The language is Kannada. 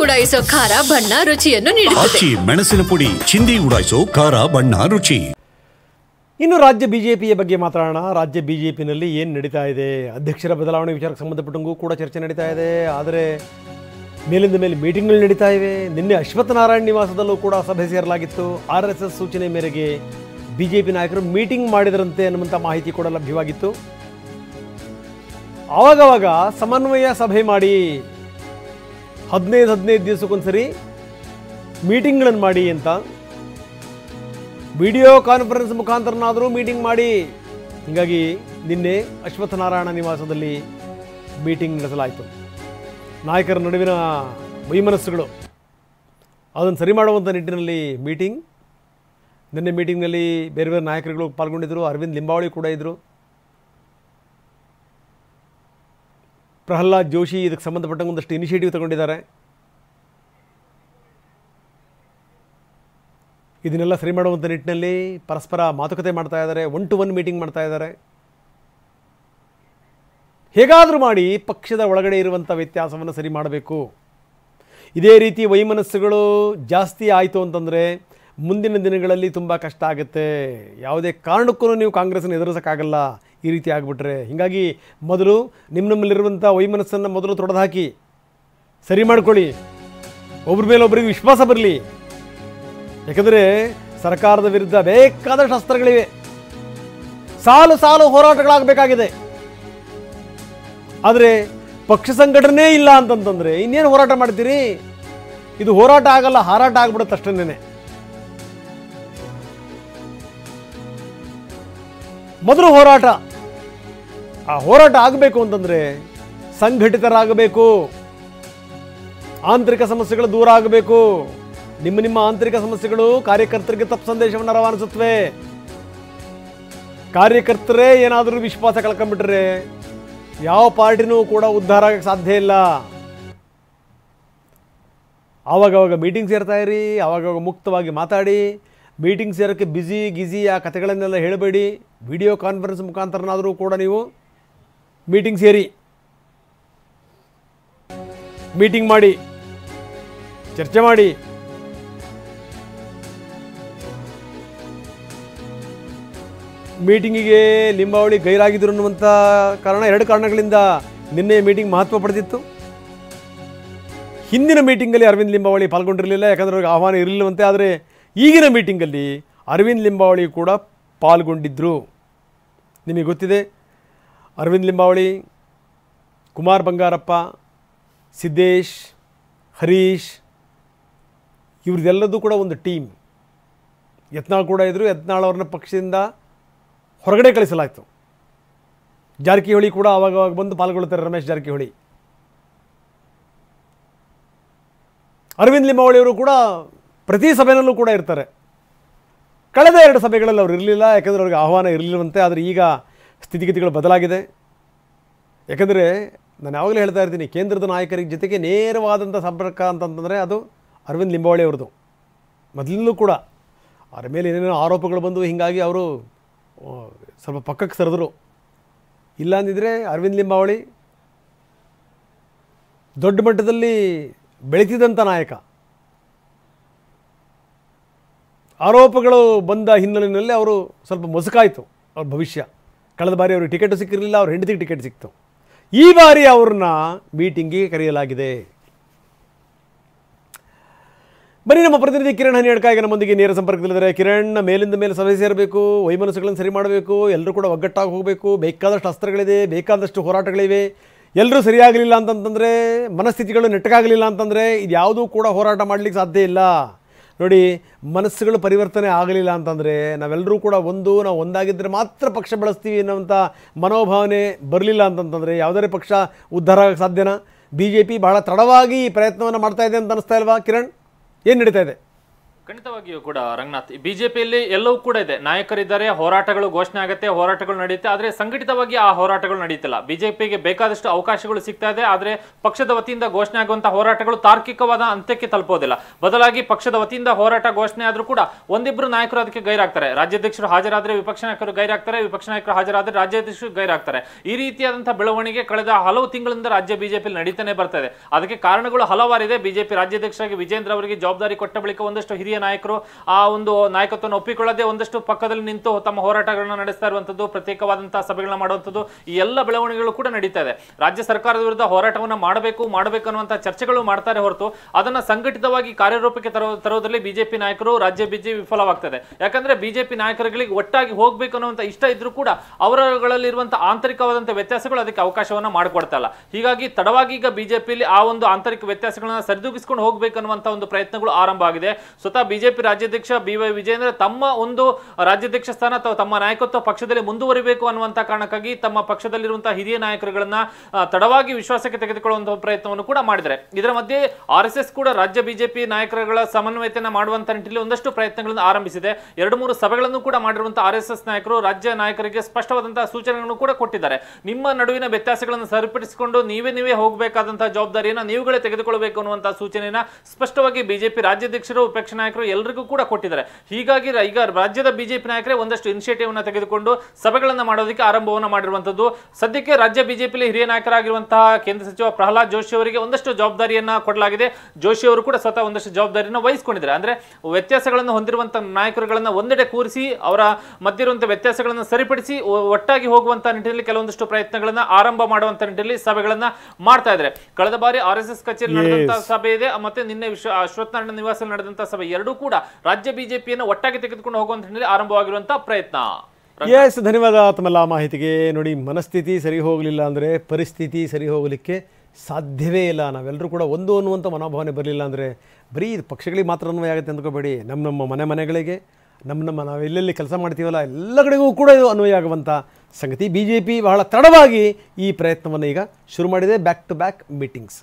ಉಡಾಯಿಸೋ ಖಾರ ಬಣ್ಣ ರುಚಿಯನ್ನು ನೀಡುತ್ತದೆ. ಮೆಣಸಿನ ಪುಡಿ ಚಿಂದಿ ಉಡಾಯಿಸೋ ಖಾರ ಬಣ್ಣ ರುಚಿ. ಇನ್ನು ರಾಜ್ಯ ಬಿಜೆಪಿಯ ಬಗ್ಗೆ ಮಾತಾಡೋಣ. ರಾಜ್ಯ ಬಿಜೆಪಿನಲ್ಲಿ ಏನು ನಡೀತಾ ಇದೆ? ಅಧ್ಯಕ್ಷರ ಬದಲಾವಣೆ ವಿಚಾರಕ್ಕೆ ಸಂಬಂಧಪಟ್ಟಂಗೂ ಕೂಡ ಚರ್ಚೆ ನಡೀತಾ ಇದೆ. ಆದರೆ ಮೇಲಿಂದ ಮೇಲೆ ಮೀಟಿಂಗ್ಗಳು ನಡೀತಾ ಇವೆ. ನಿನ್ನೆ ಅಶ್ವತ್ಥನಾರಾಯಣ ನಿವಾಸದಲ್ಲೂ ಕೂಡ ಸಭೆ ಸೇರಲಾಗಿತ್ತು. RSS ಸೂಚನೆ ಮೇರೆಗೆ ಬಿಜೆಪಿ ನಾಯಕರು ಮೀಟಿಂಗ್ ಮಾಡಿದರಂತೆ ಅನ್ನುವಂಥ ಮಾಹಿತಿ ಕೂಡ ಲಭ್ಯವಾಗಿತ್ತು. ಆವಾಗವಾಗ ಸಮನ್ವಯ ಸಭೆ ಮಾಡಿ 15 ದಿವಸಕ್ಕೊಂದ್ಸರಿ ಮೀಟಿಂಗ್ಗಳನ್ನು ಮಾಡಿ ಅಂತ ವಿಡಿಯೋ ಕಾನ್ಫರೆನ್ಸ್ ಮುಖಾಂತರನಾದರೂ ಮೀಟಿಂಗ್ ಮಾಡಿ. ಹೀಗಾಗಿ ನಿನ್ನೆ ಅಶ್ವತ್ಥನಾರಾಯಣ ನಿವಾಸದಲ್ಲಿ ಮೀಟಿಂಗ್ ನಡೆಸಲಾಯಿತು. ನಾಯಕರ ನಡುವಿನ ವೈಮನಸ್ಸುಗಳು ಅದನ್ನು ಸರಿ ಮಾಡುವಂಥ ನಿಟ್ಟಿನಲ್ಲಿ ಮೀಟಿಂಗ್. ನಿನ್ನೆ ಮೀಟಿಂಗ್ನಲ್ಲಿ ಬೇರೆ ಬೇರೆ ನಾಯಕರುಗಳು ಪಾಲ್ಗೊಂಡಿದ್ದರು. ಅರವಿಂದ್ ಲಿಂಬಾವಳಿ ಕೂಡ ಇದ್ದರು. ಪ್ರಹ್ಲಾದ್ ಜೋಶಿ ಇದಕ್ಕೆ ಸಂಬಂಧಪಟ್ಟಂಗೆ ಒಂದಷ್ಟು ಇನಿಷಿಯೇಟಿವ್ ತಗೊಂಡಿದ್ದಾರೆ. ಇದನ್ನೆಲ್ಲ ಸರಿ ಮಾಡುವಂಥ ನಿಟ್ಟಿನಲ್ಲಿ ಪರಸ್ಪರ ಮಾತುಕತೆ ಮಾಡ್ತಾ ಇದ್ದಾರೆ. 1-to-1 ಮೀಟಿಂಗ್ ಮಾಡ್ತಾ ಇದ್ದಾರೆ. ಹೇಗಾದರೂ ಮಾಡಿ ಪಕ್ಷದ ಒಳಗಡೆ ಇರುವಂಥ ವ್ಯತ್ಯಾಸವನ್ನು ಸರಿ ಮಾಡಬೇಕು. ಇದೇ ರೀತಿ ವೈಮನಸ್ಸುಗಳು ಜಾಸ್ತಿ ಆಯಿತು ಅಂತಂದರೆ ಮುಂದಿನ ದಿನಗಳಲ್ಲಿ ತುಂಬ ಕಷ್ಟ ಆಗುತ್ತೆ. ಯಾವುದೇ ಕಾರಣಕ್ಕೂ ನೀವು ಕಾಂಗ್ರೆಸ್ಸನ್ನು ಎದುರಿಸೋಕ್ಕಾಗಲ್ಲ ಈ ರೀತಿ ಆಗಿಬಿಟ್ರೆ. ಹೀಗಾಗಿ ಮೊದಲು ನಮ್ಮಲ್ಲಿರುವಂಥ ವೈಮನಸ್ಸನ್ನು ಮೊದಲು ತೊಡೆದುಹಾಕಿ ಸರಿ ಮಾಡ್ಕೊಳ್ಳಿ. ಒಬ್ಬರ ಮೇಲೆ ಒಬ್ಬರಿಗೆ ವಿಶ್ವಾಸ ಬರಲಿ. ಯಾಕಂದರೆ ಸರ್ಕಾರದ ವಿರುದ್ಧ ಬೇಕಾದಷ್ಟು ಅಸ್ತ್ರಗಳಿವೆ. ಸಾಲು ಸಾಲು ಹೋರಾಟಗಳಾಗಬೇಕಾಗಿದೆ. ಆದರೆ ಪಕ್ಷ ಸಂಘಟನೆ ಇಲ್ಲ ಅಂತಂತಂದರೆ ಇನ್ನೇನು ಹೋರಾಟ ಮಾಡ್ತೀರಿ? ಇದು ಹೋರಾಟ ಆಗಲ್ಲ, ಹಾರಾಟ ಆಗ್ಬಿಡುತ್ತೆ ಅಷ್ಟೇನೆ. ಮೊದಲು ಹೋರಾಟ. ಆ ಹೋರಾಟ ಆಗಬೇಕು ಅಂತಂದರೆ ಸಂಘಟಿತರಾಗಬೇಕು. ಆಂತರಿಕ ಸಮಸ್ಯೆಗಳು ದೂರ ಆಗಬೇಕು. ನಿಮ್ಮ ಆಂತರಿಕ ಸಮಸ್ಯೆಗಳು ಕಾರ್ಯಕರ್ತರಿಗೆ ತಪ್ಪು ಸಂದೇಶವನ್ನು ರವಾನಿಸುತ್ತವೆ. ಕಾರ್ಯಕರ್ತರೇ ಏನಾದರೂ ವಿಶ್ವಾಸ ಕಳ್ಕೊಂಡ್ಬಿಟ್ರೆ ಯಾವ ಪಾರ್ಟಿನೂ ಕೂಡ ಉದ್ಧಾರ ಆಗಕ್ಕೆ ಸಾಧ್ಯ ಇಲ್ಲ. ಆವಾಗವಾಗ ಮೀಟಿಂಗ್ ಸೇರ್ತಾ ಇರಿ. ಆವಾಗವಾಗ ಮುಕ್ತವಾಗಿ ಮಾತಾಡಿ. ಮೀಟಿಂಗ್ ಸೇರೋಕ್ಕೆ ಗಿಜಿ ಆ ಕಥೆಗಳನ್ನೆಲ್ಲ ಹೇಳಬೇಡಿ. ವಿಡಿಯೋ ಕಾನ್ಫರೆನ್ಸ್ ಮುಖಾಂತರನಾದರೂ ಕೂಡ ನೀವು ಮೀಟಿಂಗ್ ಸೇರಿ ಮೀಟಿಂಗ್ ಮಾಡಿ ಚರ್ಚೆ ಮಾಡಿ. ಮೀಟಿಂಗಿಗೆ ಲಿಂಬಾವಳಿ ಗೈರಾಗಿದ್ದರು ಅನ್ನುವಂಥ ಕಾರಣ 2 ಕಾರಣಗಳಿಂದ ನಿನ್ನೆ ಮೀಟಿಂಗ್ ಮಹತ್ವ ಪಡೆದಿತ್ತು. ಹಿಂದಿನ ಮೀಟಿಂಗಲ್ಲಿ ಅರವಿಂದ್ ಲಿಂಬಾವಳಿ ಪಾಲ್ಗೊಂಡಿರಲಿಲ್ಲ, ಯಾಕಂದರೆ ಅವ್ರಿಗೆ ಆಹ್ವಾನ ಇರಲಿಲ್ಲವಂತೆ. ಆದರೆ ಈಗಿನ ಮೀಟಿಂಗಲ್ಲಿ ಅರವಿಂದ್ ಲಿಂಬಾವಳಿ ಕೂಡ ಪಾಲ್ಗೊಂಡಿದ್ದರು. ನಿಮಗೆ ಗೊತ್ತಿದೆ, ಅರವಿಂದ್ ಲಿಂಬಾವಳಿ, ಕುಮಾರ್ ಬಂಗಾರಪ್ಪ, ಸಿದ್ದೇಶ್, ಹರೀಶ್ ಇವ್ರದ್ದೆಲ್ಲದೂ ಕೂಡ ಒಂದು ಟೀಮ್. ಯತ್ನಾಳ್ ಕೂಡ ಇದ್ದರು. ಯತ್ನಾಳ್ ಅವ್ರನ್ನ ಪಕ್ಷದಿಂದ ಹೊರಗಡೆ ಕಳಿಸಲಾಯಿತು. ಜಾರಕಿಹೊಳಿ ಕೂಡ ಆವಾಗವಾಗ ಬಂದು ಪಾಲ್ಗೊಳ್ತಾರೆ. ರಮೇಶ್ ಜಾರಕಿಹೊಳಿ, ಅರವಿಂದ್ ಲಿಂಬಾವಳಿ ಅವರು ಕೂಡ ಪ್ರತಿ ಸಭೆಯಲ್ಲೂ ಕೂಡ ಇರ್ತಾರೆ. ಕಳೆದ 2 ಸಭೆಗಳಲ್ಲಿ ಅವರು ಇರಲಿಲ್ಲ, ಯಾಕೆಂದರೆ ಅವ್ರಿಗೆ ಆಹ್ವಾನ ಇರಲಿಲ್ಲವಂತೆ. ಆದರೆ ಈಗ ಸ್ಥಿತಿಗತಿಗಳು ಬದಲಾಗಿದೆ. ಯಾಕಂದರೆ ನಾನು ಯಾವಾಗಲೂ ಹೇಳ್ತಾ ಇರ್ತೀನಿ, ಕೇಂದ್ರದ ನಾಯಕರಿಗೆ ಜೊತೆಗೆ ನೇರವಾದಂಥ ಸಂಪರ್ಕ ಅಂತಂತಂದರೆ ಅದು ಅರವಿಂದ್ ಲಿಂಬಾವಳಿ ಅವ್ರದ್ದು. ಮೊದಲಿಂದಲೂ ಕೂಡ ಅವರ ಮೇಲೆ ಏನೇನೋ ಆರೋಪಗಳು ಬಂದು ಹೀಗಾಗಿ ಅವರು ಸ್ವಲ್ಪ ಪಕ್ಕಕ್ಕೆ ಸರಿದ್ರು. ಇಲ್ಲ ಅಂದಿದ್ರೆ ಅರವಿಂದ್ ಲಿಂಬಾವಳಿ ದೊಡ್ಡ ಮಟ್ಟದಲ್ಲಿ ಬೆಳೀತಿದ್ದಂಥ ನಾಯಕ. ಆರೋಪಗಳು ಬಂದ ಹಿನ್ನೆಲೆಯಲ್ಲಿ ಅವರು ಸ್ವಲ್ಪ ಮೊಸಕಾಯಿತು ಅವ್ರ ಭವಿಷ್ಯ. ಕಳೆದ ಬಾರಿ ಅವ್ರಿಗೆ ಟಿಕೆಟು ಸಿಕ್ಕಿರಲಿಲ್ಲ, ಅವ್ರ ಹೆಂಡತಿಗೆ ಟಿಕೆಟ್ ಸಿಕ್ತು. ಈ ಬಾರಿ ಅವ್ರನ್ನ ಮೀಟಿಂಗಿಗೆ ಕರೆಯಲಾಗಿದೆ. ಬನ್ನಿ ನಮ್ಮ ಪ್ರತಿನಿಧಿ ಕಿರಣ್ ಹನಿಯಡ್ಕ ಈಗ ನಮ್ಮೊಂದಿಗೆ ನೇರ ಸಂಪರ್ಕದಲ್ಲಿದ್ದಾರೆ. ಕಿರಣ್, ಮೇಲಿಂದ ಮೇಲೆ ಸಭೆ ಸೇರಬೇಕು, ವೈಮನಸ್ಸುಗಳನ್ನು ಸರಿ ಮಾಡಬೇಕು, ಎಲ್ಲರೂ ಕೂಡ ಒಗ್ಗಟ್ಟಾಗಿ ಹೋಗಬೇಕು. ಬೇಕಾದಷ್ಟು ಅಸ್ತ್ರಗಳಿದೆ, ಬೇಕಾದಷ್ಟು ಹೋರಾಟಗಳಿವೆ. ಎಲ್ಲರೂ ಸರಿಯಾಗಲಿಲ್ಲ ಅಂತಂತಂದರೆ, ಮನಸ್ಥಿತಿಗಳು ನೆಟ್ಟಗಾಗಲಿಲ್ಲ ಅಂತಂದರೆ ಇದು ಯಾವುದೂ ಕೂಡ ಹೋರಾಟ ಮಾಡಲಿಕ್ಕೆ ಸಾಧ್ಯ ಇಲ್ಲ. ನೋಡಿ, ಮನಸ್ಸುಗಳು ಪರಿವರ್ತನೆ ಆಗಲಿಲ್ಲ ಅಂತಂದರೆ ನಾವೆಲ್ಲರೂ ಕೂಡ ನಾವು ಒಂದಾಗಿದ್ದರೆ ಮಾತ್ರ ಪಕ್ಷ ಬೆಳೆಸ್ತೀವಿ ಅನ್ನೋಂಥ ಮನೋಭಾವನೆ ಬರಲಿಲ್ಲ ಅಂತಂತಂದರೆ ಯಾವುದೇ ಪಕ್ಷ ಉದ್ಧಾರ ಆಗಕ್ಕೆ ಸಾಧ್ಯನಾ? BJP ಬಹಳ ತಡವಾಗಿ ಈ ಪ್ರಯತ್ನವನ್ನು ಮಾಡ್ತಾ ಇದೆ ಅಂತ ಅನಿಸ್ತಾ ಇಲ್ವಾ ಕಿರಣ್? ಏನು ನಡೀತಾ ಇದೆ? ಖಂಡಿತವಾಗಿಯೂ ಕೂಡ ರಂಗನಾಥ್, ಬಿಜೆಪಿಯಲ್ಲಿ ಎಲ್ಲವೂ ಕೂಡ ಇದೆ, ನಾಯಕರಿದ್ದಾರೆ, ಹೋರಾಟಗಳು ಘೋಷಣೆ ಆಗುತ್ತೆ, ಹೋರಾಟಗಳು ನಡೆಯುತ್ತೆ, ಆದರೆ ಸಂಘಟಿತವಾಗಿ ಆ ಹೋರಾಟಗಳು ನಡೀತಿಲ್ಲ. ಬಿಜೆಪಿಗೆ ಬೇಕಾದಷ್ಟು ಅವಕಾಶಗಳು ಸಿಗ್ತಾ ಇದೆ, ಆದರೆ ಪಕ್ಷದ ವತಿಯಿಂದ ಘೋಷಣೆ ಆಗುವಂತಹ ಹೋರಾಟಗಳು ತಾರ್ಕಿಕವಾದ ಅಂತ್ಯಕ್ಕೆ ತಲುಪೋದಿಲ್ಲ. ಬದಲಾಗಿ ಪಕ್ಷದ ವತಿಯಿಂದ ಹೋರಾಟ ಘೋಷಣೆ ಆದ್ರೂ ಕೂಡ ಒಂದಿಬ್ರು ನಾಯಕರು ಅದಕ್ಕೆ ಗೈರಾಗ್ತಾರೆ. ರಾಜ್ಯಾಧ್ಯಕ್ಷರು ಹಾಜರಾದ್ರೆ ವಿಪಕ್ಷ ನಾಯಕರು ಗೈರಾಗ್ತಾರೆ, ವಿಪಕ್ಷ ನಾಯಕರು ಹಾಜರಾದ್ರೆ ರಾಜ್ಯಾಧ್ಯಕ್ಷರು ಗೈರಾಗ್ತಾರೆ. ಈ ರೀತಿಯಾದಂತಹ ಬೆಳವಣಿಗೆ ಕಳೆದ ಹಲವು ತಿಂಗಳಿಂದ ರಾಜ್ಯ ಬಿಜೆಪಿ ನಡೀತಾನೆ ಬರ್ತಾ ಇದೆ. ಅದಕ್ಕೆ ಕಾರಣಗಳು ಹಲವಾರಿದೆ. ಬಿಜೆಪಿ ರಾಜ್ಯಾಧ್ಯಕ್ಷರಾಗಿ ವಿಜೇಂದ್ರ ಅವರಿಗೆ ಜವಾಬ್ದಾರಿ ಕೊಟ್ಟ ಬಳಿಕ ಒಂದಷ್ಟು ಹಿರಿಯ ನಾಯಕರು ಆ ಒಂದು ನಾಯಕತ್ವವನ್ನು ಒಪ್ಪಿಕೊಳ್ಳದೆ ಒಂದಷ್ಟು ಪಕ್ಕದಲ್ಲಿ ನಿಂತು ತಮ್ಮ ಹೋರಾಟಗಳನ್ನ ನಡೆಸ್ತಾ ಇರುವಂತದ್ದು, ಪ್ರತ್ಯೇಕವಾದಂತಹ ಸಭೆಗಳನ್ನ ಮಾಡುವಂತದ್ದು, ಈ ಎಲ್ಲ ಬೆಳವಣಿಗೆಗಳು ಕೂಡ ನಡೀತಾ ಇದೆ. ರಾಜ್ಯ ಸರ್ಕಾರದ ವಿರುದ್ಧ ಹೋರಾಟವನ್ನ ಮಾಡಬೇಕು ಅನ್ನುವಂತಹ ಚರ್ಚೆಗಳು ಮಾಡ್ತಾರೆ ಹೊರತು ಅದನ್ನ ಸಂಘಟಿತವಾಗಿ ಕಾರ್ಯರೂಪಕ್ಕೆ ತರೋದ್ರಲ್ಲಿ ಬಿಜೆಪಿ ನಾಯಕರು, ರಾಜ್ಯ ಬಿಜೆಪಿ ವಿಫಲವಾಗ್ತದೆ. ಯಾಕಂದ್ರೆ ಬಿಜೆಪಿ ನಾಯಕರುಗಳಿಗೆ ಒಟ್ಟಾಗಿ ಹೋಗ್ಬೇಕು ಅನ್ನುವಂತ ಇಷ್ಟ ಇದ್ರೂ ಕೂಡ ಅವರಗಳಲ್ಲಿರುವಂತಹ ಆಂತರಿಕವಾದಂತಹ ವ್ಯತ್ಯಾಸಗಳು ಅದಕ್ಕೆ ಅವಕಾಶವನ್ನ ಮಾಡಿಕೊಡ್ತಾ ಇಲ್ಲ. ಹೀಗಾಗಿ ತಡವಾಗಿ ಈಗ ಬಿಜೆಪಿಯಲ್ಲಿ ಆ ಒಂದು ಆಂತರಿಕ ವ್ಯತ್ಯಾಸಗಳನ್ನ ಸರಿದೂಗಿಸಿಕೊಂಡು ಹೋಗ್ಬೇಕು ಅನ್ನುವಂತ ಒಂದು ಪ್ರಯತ್ನಗಳು ಆರಂಭ ಆಗಿದೆ. ಸ್ವತಃ ಬಿಜೆಪಿ ರಾಜ್ಯಾಧ್ಯಕ್ಷ BY ವಿಜೇಂದ್ರ ತಮ್ಮ ಒಂದು ರಾಜ್ಯಾಧ್ಯಕ್ಷ ಸ್ಥಾನ ಅಥವಾ ತಮ್ಮ ನಾಯಕತ್ವ ಪಕ್ಷದಲ್ಲಿ ಮುಂದುವರಿಬೇಕು ಅನ್ನುವಂತ ಕಾರಣಕ್ಕಾಗಿ ತಮ್ಮ ಪಕ್ಷದಲ್ಲಿರುವಂತಹ ಹಿರಿಯ ನಾಯಕರುಗಳನ್ನ ತಡವಾಗಿ ವಿಶ್ವಾಸಕ್ಕೆ ತೆಗೆದುಕೊಳ್ಳುವಂತಹ ಪ್ರಯತ್ನವನ್ನು ಕೂಡ ಮಾಡಿದ್ದಾರೆ. ಇದರ ಮಧ್ಯೆ RSS ಕೂಡ ರಾಜ್ಯ ಬಿಜೆಪಿ ನಾಯಕರುಗಳ ಸಮನ್ವಯತೆಯನ್ನು ಮಾಡುವಂತ ನಿಟ್ಟಿನಲ್ಲಿ ಒಂದಷ್ಟು ಪ್ರಯತ್ನಗಳನ್ನು ಆರಂಭಿಸಿದೆ. 2-3 ಸಭೆಗಳನ್ನು ಕೂಡ ಮಾಡಿರುವಂತಹ RSS ನಾಯಕರು ರಾಜ್ಯ ನಾಯಕರಿಗೆ ಸ್ಪಷ್ಟವಾದಂತಹ ಸೂಚನೆಗಳನ್ನು ಕೂಡ ಕೊಟ್ಟಿದ್ದಾರೆ. ನಿಮ್ಮ ನಡುವಿನ ವ್ಯತ್ಯಾಸಗಳನ್ನು ಸರಿಪಡಿಸಿಕೊಂಡು ನೀವೇ ಹೋಗಬೇಕಾದಂತಹ ಜವಾಬ್ದಾರಿಯನ್ನು ನೀವುಗಳೇ ತೆಗೆದುಕೊಳ್ಳಬೇಕು ಅನ್ನುವಂತಹ ಸೂಚನೆಯನ್ನ ಸ್ಪಷ್ಟವಾಗಿ ಬಿಜೆಪಿ ರಾಜ್ಯಾಧ್ಯಕ್ಷರು, ವಿಪಕ್ಷ ನಾಯಕರು ಎಲ್ಲರಿಗೂ ಕೂಡ ಕೊಟ್ಟಿದ್ದಾರೆ. ಹೀಗಾಗಿ ಈಗ ರಾಜ್ಯದ ಬಿಜೆಪಿ ನಾಯಕರೇ ಒಂದಷ್ಟು ಇನಿಷಿಯೇಟಿವ್ ಅನ್ನು ತೆಗೆದುಕೊಂಡು ಸಭೆಗಳನ್ನ ಮಾಡೋದಕ್ಕೆ ಆರಂಭವನ್ನ ಮಾಡಿರುವಂತದ್ದು. ಸದ್ಯಕ್ಕೆ ರಾಜ್ಯ ಬಿಜೆಪಿಯಲ್ಲಿ ಹಿರಿಯ ನಾಯಕರಾಗಿರುವಂತಹ ಕೇಂದ್ರ ಸಚಿವ ಪ್ರಹ್ಲಾದ್ ಜೋಶಿ ಅವರಿಗೆ ಒಂದಷ್ಟು ಜವಾಬ್ದಾರಿಯನ್ನ ಕೊಡಲಾಗಿದೆ. ಜೋಶಿ ಅವರು ಕೂಡ ಸ್ವತಃ ಒಂದಷ್ಟು ಜವಾಬ್ದಾರಿಯನ್ನು ವಹಿಸಿಕೊಂಡಿದ್ದಾರೆ. ಅಂದ್ರೆ ವ್ಯತ್ಯಾಸಗಳನ್ನು ಹೊಂದಿರುವಂತಹ ನಾಯಕರುಗಳನ್ನ ಒಂದೆಡೆ ಕೂರಿಸಿ ಅವರ ಮಧ್ಯೆ ಇರುವಂತಹ ವ್ಯತ್ಯಾಸಗಳನ್ನು ಸರಿಪಡಿಸಿ ಒಟ್ಟಾಗಿ ಹೋಗುವಂತಹ ನಿಟ್ಟಿನಲ್ಲಿ ಕೆಲವೊಂದಷ್ಟು ಪ್ರಯತ್ನಗಳನ್ನ ಆರಂಭ ಮಾಡುವಂತ ನಿಟ್ಟಿನಲ್ಲಿ ಸಭೆಗಳನ್ನ ಮಾಡ್ತಾ ಇದ್ದಾರೆ. ಕಳೆದ ಬಾರಿ RSS ಕಚೇರಿ ನಡೆದಂತಹ ಸಭೆ ಇದೆ, ಮತ್ತೆ ನಿನ್ನೆ ಅಶ್ವತ್ಥನಾರಾಯಣ ನಿವಾಸದಲ್ಲಿ ನಡೆದಂತಹ ಸಭೆ ಎರಡೂ ಕೂಡ ರಾಜ್ಯ ಬಿಜೆಪಿಯನ್ನು ಒಟ್ಟಾಗಿ ತೆಗೆದುಕೊಂಡು ಹೋಗುವಂತ ನಿಟ್ಟಿನಲ್ಲಿ ಆರಂಭವಾಗಿರುವಂತಹ ಪ್ರಯತ್ನ. ಎಸ್, ಧನ್ಯವಾದ ತಮ್ಮೆಲ್ಲ ಮಾಹಿತಿಗೆ. ನೋಡಿ, ಮನಸ್ಥಿತಿ ಸರಿ ಹೋಗಲಿಲ್ಲ ಅಂದರೆ ಪರಿಸ್ಥಿತಿ ಸರಿ ಹೋಗಲಿಕ್ಕೆ ಸಾಧ್ಯವೇ ಇಲ್ಲ. ನಾವೆಲ್ಲರೂ ಕೂಡ ಒಂದು ಅನ್ನುವಂಥ ಮನೋಭಾವನೆ ಬರಲಿಲ್ಲ ಅಂದರೆ ಬರೀ ಪಕ್ಷಗಳಿಗೆ ಮಾತ್ರ ಅನ್ವಯ ಆಗುತ್ತೆ ಅಂದ್ಕೋಬೇಡಿ. ನಮ್ಮ ಮನೆಗಳಿಗೆ ನಾವು ಎಲ್ಲೆಲ್ಲಿ ಕೆಲಸ ಮಾಡ್ತೀವಲ್ಲ ಎಲ್ಲ ಕಡೆಗೂ ಕೂಡ ಇದು ಅನ್ವಯ ಆಗುವಂಥ ಸಂಗತಿ. BJP ಬಹಳ ತಡವಾಗಿ ಈ ಪ್ರಯತ್ನವನ್ನು ಈಗ ಶುರು ಮಾಡಿದೆ. Back to back meetings.